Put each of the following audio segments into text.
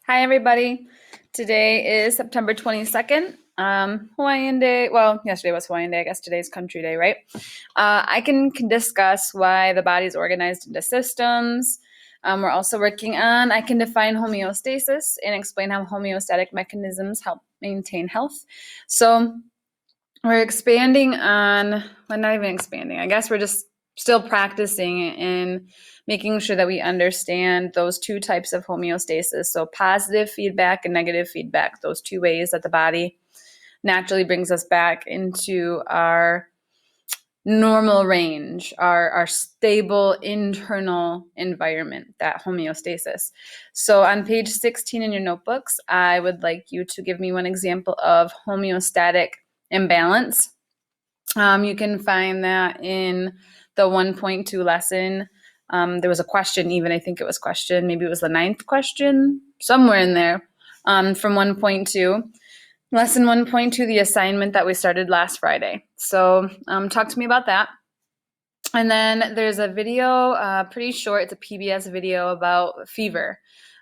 Hi, everybody. Today is September 22nd, Hawaiian Day. Well, yesterday was Hawaiian Day. I guess today's Country Day, right? I can discuss why the body is organized into systems. We're also working on, I can define homeostasis and explain how homeostatic mechanisms help maintain health. So we're expanding on, well, not even expanding. I guess we're just still practicing and making sure that we understand those two types of homeostasis. So positive feedback and negative feedback, those two ways that the body naturally brings us back into our normal range, our stable internal environment, that homeostasis. So on page 16 in your notebooks, I would like you to give me one example of homeostatic imbalance. You can find that in the 1.2 lesson. There was a question, even I think it was question, maybe it was the 9th question, somewhere in there, from 1.2. Lesson 1.2, the assignment that we started last Friday. So talk to me about that. And then there's a video, pretty short, it's a PBS video about fever.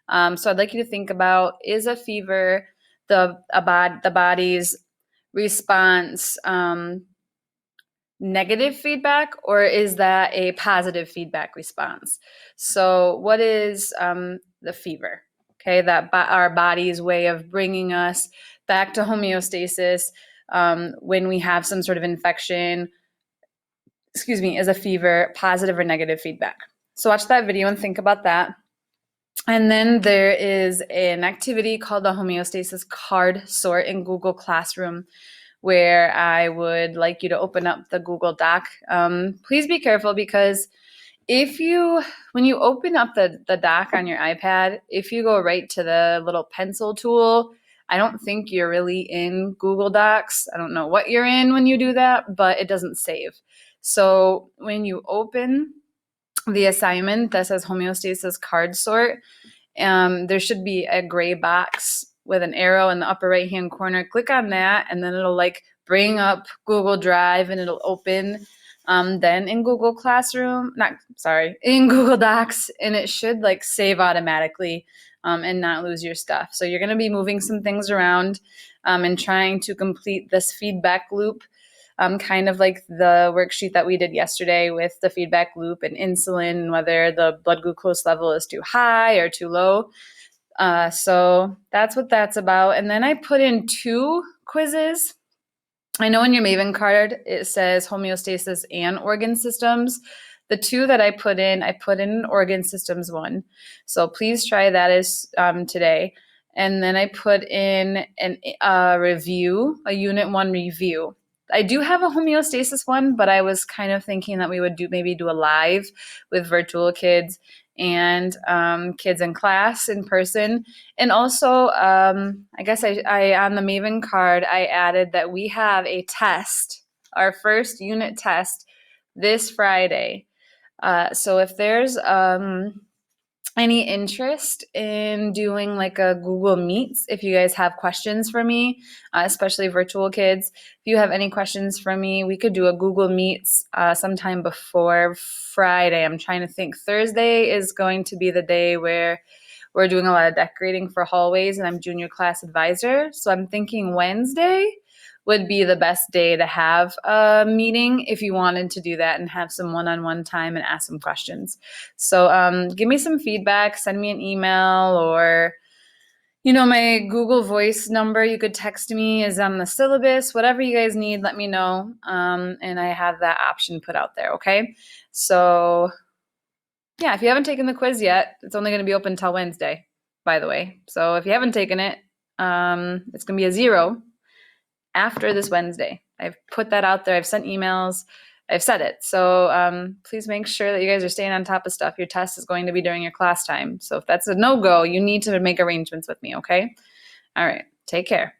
So I'd like you to think about, is a fever the body's response negative feedback, or is that a positive feedback response? So what is the fever? Okay, that our body's way of bringing us back to homeostasis when we have some sort of infection, is a fever positive or negative feedback? So watch that video and think about that. And then there is an activity called the homeostasis card sort in Google Classroom, where I would like you to open up the Google Doc. Please be careful, because when you open up the doc on your iPad, if you go right to the little pencil tool, I don't think you're really in Google Docs. I don't know what you're in when you do that, but it doesn't save. So when you open the assignment that says homeostasis card sort, there should be a gray box with an arrow in the upper right hand corner. Click on that, and then it'll bring up Google Drive, and it'll open then in Google Classroom, in Google Docs, and it should save automatically and not lose your stuff. So you're going to be moving some things around and trying to complete this feedback loop, kind of like the worksheet that we did yesterday with the feedback loop and insulin, and whether the blood glucose level is too high or too low. So that's what that's about. And then I put in 2 quizzes. I know in your Maven card, it says homeostasis and organ systems. The 2 that I put in an organ systems one. So please try that as today. And then I put in a review, a unit 1 review. I do have a homeostasis one, but I was kind of thinking that we would do a live with virtual kids and kids in class in person. And also, I guess I on the Maven card, I added that we have a test, our first unit test this Friday. So if there's any interest in doing a Google Meets, if you guys have questions for me, especially virtual kids, if you have any questions for me, we could do a Google Meets sometime before Friday. I'm trying to think. Thursday is going to be the day where we're doing a lot of decorating for hallways, and I'm junior class advisor. So I'm thinking Wednesday would be the best day to have a meeting if you wanted to do that and have some one-on-one time and ask some questions. So give me some feedback, send me an email, or my Google Voice number you could text me is on the syllabus. Whatever you guys need, let me know, and I have that option put out there. Okay, so yeah, if you haven't taken the quiz yet, it's only going to be open until Wednesday, by the way. So if you haven't taken it, it's going to be a 0 after this Wednesday. I've put that out there. I've sent emails. I've said it. So please make sure that you guys are staying on top of stuff. Your test is going to be during your class time. So if that's a no-go, you need to make arrangements with me, okay? All right. Take care.